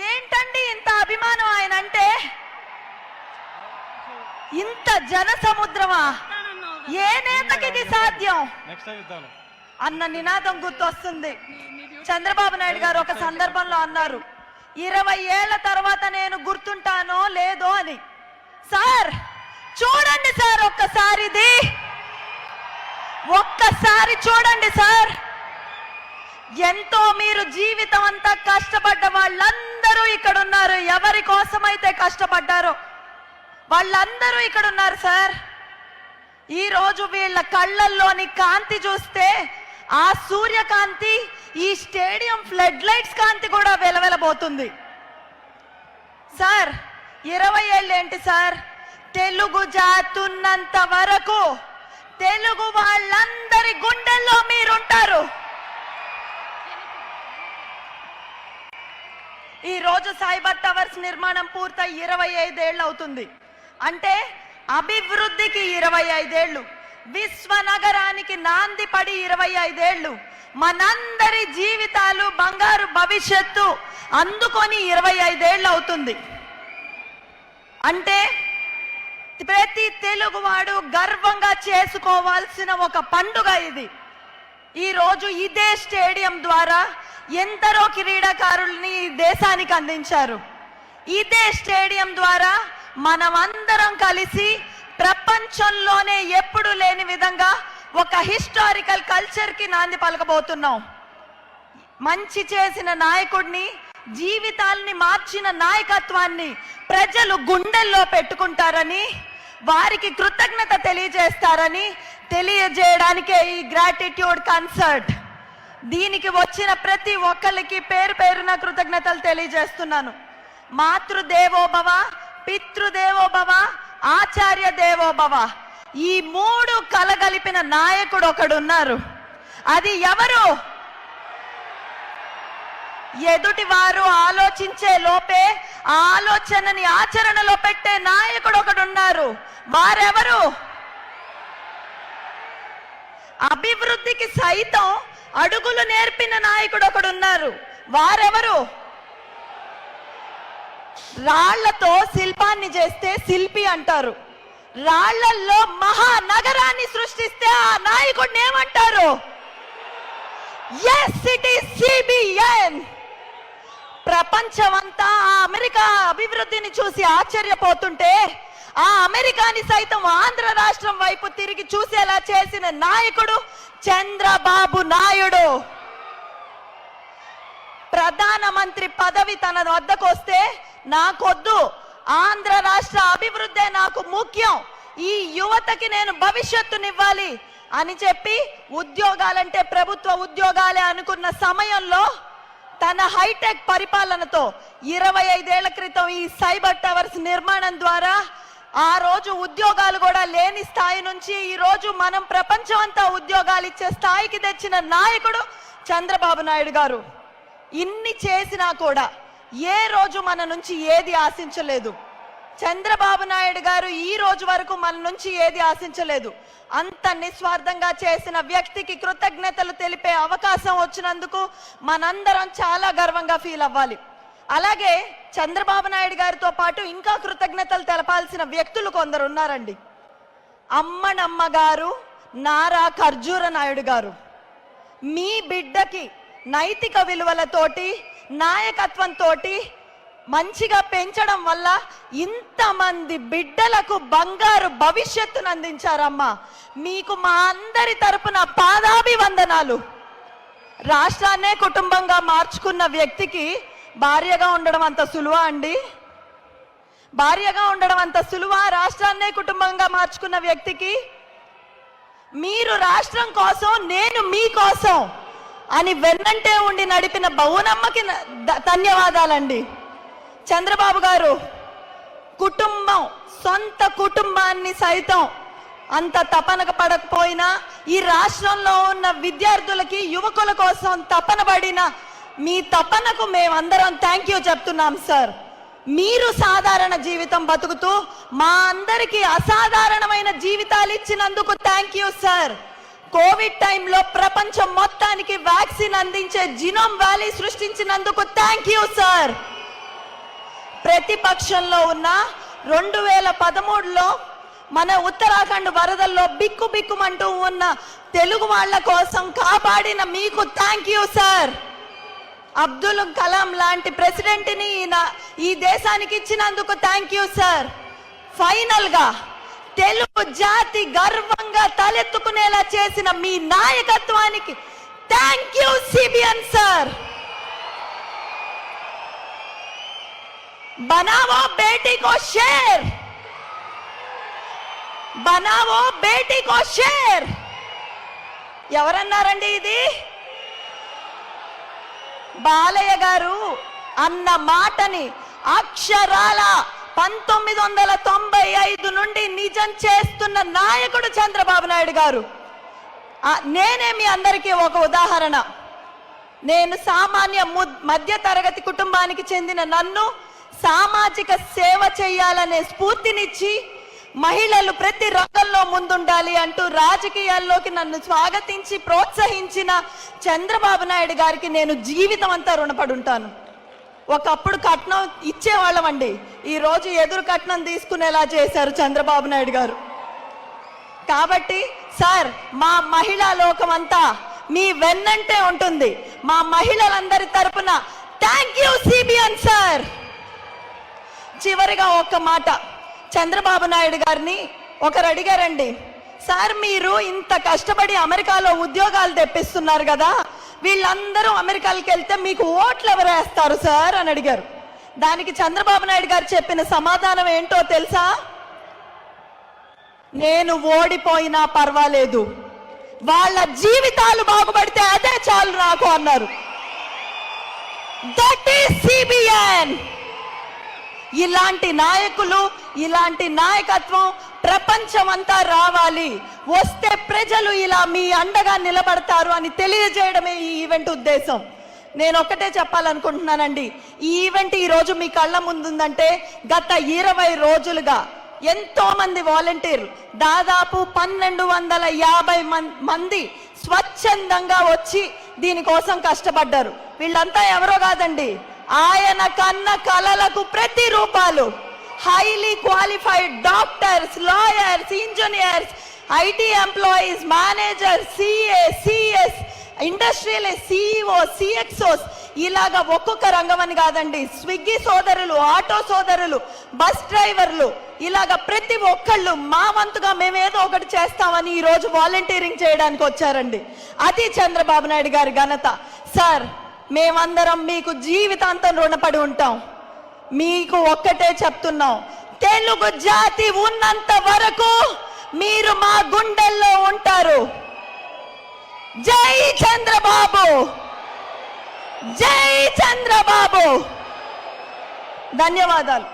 ఏంటండి ఇంత అభిమానం ఆయన అంటే? ఇంత జన సముద్రమా? ఏ నేతకి ఇది సాధ్యం అన్న నినాదం గుర్తొస్తుంది. చంద్రబాబు నాయుడు గారు ఒక సందర్భంలో అన్నారు, 20 ఏళ్ల తర్వాత నేను గుర్తుంటానో లేదో అని. సార్ చూడండి సార్, ఒక్కసారి చూడండి సార్. ఎంతో మీరు జీవితం అంతా కష్టపడ్డ వాళ్ళందరూ ఇక్కడ ఉన్నారు. ఎవరి కోసమైతే కష్టపడ్డారో వాళ్ళందరూ ఇక్కడ ఉన్నారు సార్. ఈ రోజు వీళ్ళ కళ్ళల్లోని కాంతి చూస్తే ఆ సూర్యకాంతి ఈ స్టేడియం ఫ్లడ్ లైట్స్ కాంతి కూడా వెలవెలబోతుంది సార్. 20 ఏళ్ళు ఏంటి సార్, తెలుగు జాతున్నంత వరకు తెలుగు వాళ్ళందరి గుండెల్లో మీరుంటారు. ఈ రోజు సైబర్ టవర్స్ నిర్మాణం పూర్తయి 25 ఏళ్ళు అవుతుంది. అంటే అభివృద్ధికి 25 ఏళ్ళు, విశ్వనగరానికి నాంది పడి 25 ఏళ్ళు, మనందరి జీవితాలు బంగారు భవిష్యత్తు అందుకొని 25 ఏళ్ళు అవుతుంది. అంటే ప్రతి తెలుగువాడు గర్వంగా చేసుకోవాల్సిన ఒక పండుగ ఇది. ఈ రోజు ఇదే స్టేడియం ద్వారా ఎందరో క్రీడాకారుల్ని దేశానికి అందించారు. ఇదే స్టేడియం ద్వారా మనమందరం కలిసి ప్రపంచంలోనే ఎప్పుడు లేని విధంగా ఒక హిస్టారికల్ కల్చర్ కి నాంది పలకబోతున్నాం. మంచి చేసిన నాయకుడిని, జీవితాల్ని మార్చిన నాయకత్వాన్ని ప్రజలు గుండెల్లో పెట్టుకుంటారని, వారికి కృతజ్ఞత తెలియజేస్తారని తెలియజేయడానికే ఈ గ్రాటిట్యూడ్ కన్సర్ట్. దీనికి వచ్చిన ప్రతి ఒక్కరికి పేరు పేరున కృతజ్ఞతలు తెలియజేస్తున్నాను. మాతృదేవోభవ, పితృదేవోభవ, ఆచార్య దేవోభవ, ఈ 3 కలగలిపిన నాయకుడు ఒకడున్నారు. అది ఎవరు? ఎదుటి వారు ఆలోచించే లోపే ఆ ఆలోచనని ఆచరణలో పెట్టే నాయకుడు ఒకడున్నారు. వారెవరు? అభివృద్ధికి సైతం అడుగులు నేర్పిన నాయకుడు ఒకడున్నారు. వారెవరు? రాళ్లతో శిల్పాన్ని చేస్తే శిల్పి అంటారు. రాళ్లల్లో మహానగరాన్ని సృష్టిస్తే ఆ నాయకుడిని ఏమంటారు? Yes, it is CBN. ప్రపంచమంతా ఆ అమెరికా అభివృద్ధిని చూసి ఆశ్చర్యపోతుంటే ఆ అమెరికాని సైతం ఆంధ్ర రాష్ట్రం వైపు తిరిగి చూసేలా చేసిన నాయకుడు చంద్రబాబు నాయుడు. ప్రధానమంత్రి పదవి తన వద్దకు వస్తే, నాకొద్దు, ఆంధ్ర రాష్ట్ర అభివృద్ధి నాకు ముఖ్యం, ఈ యువతకి నేను భవిష్యత్తునివ్వాలి అని చెప్పి ఉద్యోగాలంటే ప్రభుత్వ ఉద్యోగాలే అనుకున్న సమయంలో తన హైటెక్ పరిపాలనతో 25 ఏళ్ల క్రితం ఈ సైబర్ టవర్స్ నిర్మాణం ద్వారా ఆ రోజు ఉద్యోగాలు కూడా లేని స్థాయి నుంచి ఈ రోజు మనం ప్రపంచం అంతా ఉద్యోగాలు ఇచ్చే స్థాయికి తెచ్చిన నాయకుడు చంద్రబాబు నాయుడు గారు. ఇన్ని చేసినా కూడా ఏ రోజు మన నుంచి ఏది ఆశించలేదు. చంద్రబాబు నాయుడు గారు ఈ రోజు వరకు మన నుంచి ఏది ఆశించలేదు. అంత నిస్వార్థంగా చేసిన వ్యక్తికి కృతజ్ఞతలు తెలిపే అవకాశం వచ్చినందుకు మనందరం చాలా గర్వంగా ఫీల్ అవ్వాలి. అలాగే చంద్రబాబు నాయుడు గారితో పాటు ఇంకా కృతజ్ఞతలు తెలపాల్సిన వ్యక్తులు కొందరు ఉన్నారండి. అమ్మనమ్మ గారు, నారా ఖర్జూర నాయుడు గారు, మీ బిడ్డకి నైతిక విలువలతోటి, నాయకత్వంతో మంచిగా పెంచడం వల్ల ఇంతమంది బిడ్డలకు బంగారు భవిష్యత్తును అందించారమ్మా. మీకు మా అందరి తరపున పాదాభివందనాలు. రాష్ట్రాన్నే కుటుంబంగా మార్చుకున్న వ్యక్తికి భార్యగా ఉండడం అంత సులువా అండి? భార్యగా ఉండడం అంత సులువా? రాష్ట్రాన్నే కుటుంబంగా మార్చుకున్న వ్యక్తికి మీరు రాష్ట్రం కోసం, నేను మీకోసం అని వెన్నంటే ఉండి నడిపిన బౌనమ్మకి ధన్యవాదాలండి. చంద్రబాబు గారు కుటుంబం, సొంత కుటుంబాన్ని సైతం అంత తపన పడకపోయినా ఈ రాష్ట్రంలో ఉన్న విద్యార్థులకి, యువకుల కోసం తపన పడిన మీ తపనకు మేమందరం థ్యాంక్ యూ చెప్తున్నాం సార్. మీరు సాధారణ జీవితం బతుకుతూ మా అందరికీ అసాధారణమైన జీవితాలు ఇచ్చినందుకు థ్యాంక్ యూ సార్. కోవిడ్ టైంలో ప్రపంచం మొత్తానికి వ్యాక్సిన్ అందించే జినోమ్ వ్యాలీ సృష్టించినందుకు థ్యాంక్ యూ సార్. ప్రతిపక్షంలో ఉన్న 2013లో మన ఉత్తరాఖండ్ వరదల్లో బిక్కు బిక్కుమంటూ ఉన్న తెలుగు వాళ్ళ కోసం కాపాడిన మీకు thank you sir. Abdul Kalam లాంటి ప్రెసిడెంట్ని ఈ దేశానికి ఇచ్చినందుకు థ్యాంక్ యూ సార్. ఫైనల్ గా తెలుగు జాతి గర్వంగా తలెత్తుకునేలా చేసిన మీ నాయకత్వానికి థ్యాంక్ యూ సిబిఎన్ సార్. बनाओ बेटी को शेर, बनाओ बेटी को शेर. ఎవరన్నారండి ఇది? బాలయ్య గారు అన్న మాటని అక్షరాల 1995 నుండి నిజం చేస్తున్న నాయకుడు చంద్రబాబు నాయుడు గారు. నేనే మీ అందరికీ ఒక ఉదాహరణ. నేను సామాన్య మధ్య తరగతి కుటుంబానికి చెందిన నన్ను సామాజిక సేవ చేయాలనే స్ఫూర్తినిచ్చి మహిళలు ప్రతి రంగంలో ముందుండాలి అంటూ రాజకీయాల్లోకి నన్ను స్వాగతించి ప్రోత్సహించిన చంద్రబాబు నాయుడు గారికి నేను జీవితం అంతా రుణపడి ఉంటాను. ఒకప్పుడు కట్నం ఇచ్చేవాళ్ళమండి, ఈరోజు ఎదురు కట్నం తీసుకునేలా చేశారు చంద్రబాబు నాయుడు గారు. కాబట్టి సార్, మా మహిళా లోకం అంతా మీ వెన్నంటే ఉంటుంది. మా మహిళలందరి తరపున థ్యాంక్ యూ సిబిఎన్ సార్. చివరిగా ఒక్క మాట, చంద్రబాబు నాయుడు గారిని ఒకరు అడిగారండి, సార్ మీరు ఇంత కష్టపడి అమెరికాలో ఉద్యోగాలు తెప్పిస్తున్నారు కదా, వీళ్ళందరూ అమెరికాకి వెళ్తే మీకు ఓట్లు ఎవరు వేస్తారు సార్ అని అడిగారు. దానికి చంద్రబాబు నాయుడు గారు చెప్పిన సమాధానం ఏంటో తెలుసా? నేను ఓడిపోయినా పర్వాలేదు, వాళ్ళ జీవితాలు బాగుపడితే అదే చాలు నాకు అన్నారు. That is CBN. ఇలాంటి నాయకులు, ఇలాంటి నాయకత్వం ప్రపంచం అంతా రావాలి, వస్తే ప్రజలు ఇలా మీ అండగా నిలబడతారు అని తెలియజేయడమే ఈ ఈవెంట్ ఉద్దేశం. నేను ఒక్కటే చెప్పాలనుకుంటున్నానండి, ఈ ఈవెంట్ ఈ రోజు మీ కళ్ళ ముందుందంటే గత 20 రోజులుగా ఎంతో మంది వాలంటీర్లు, దాదాపు 1250 మంది స్వచ్ఛందంగా వచ్చి దీనికోసం కష్టపడ్డారు. వీళ్ళంతా ఎవరో కాదండి, ఆయన కన్న కలలకు ప్రతిరూపాలు. Highly qualified doctors, lawyers, engineers, IT employees, managers, CA, CS, industrial CEO, CXOs, ఇలాగా ఒక్కొక్క రంగం అని కాదండి, స్విగ్గీ సోదరులు, ఆటో సోదరులు, బస్ డ్రైవర్లు, ఇలాగా ప్రతి ఒక్కళ్ళు మా వంతుగా మేమేదో ఒకటి చేస్తామని ఈ రోజు వాలంటీరింగ్ చేయడానికి వచ్చారండి. అది చంద్రబాబు నాయుడు గారి ఘనత. సార్, మేమందరం మీకు జీవితాంతం రుణపడి ఉంటాం. మీకు ఒక్కటే చెప్తున్నాం, తెలుగు జాతి ఉన్నంత వరకు మీరు మా గుండెల్లో ఉంటారు. జై చంద్రబాబు, జై చంద్రబాబు. ధన్యవాదాలు.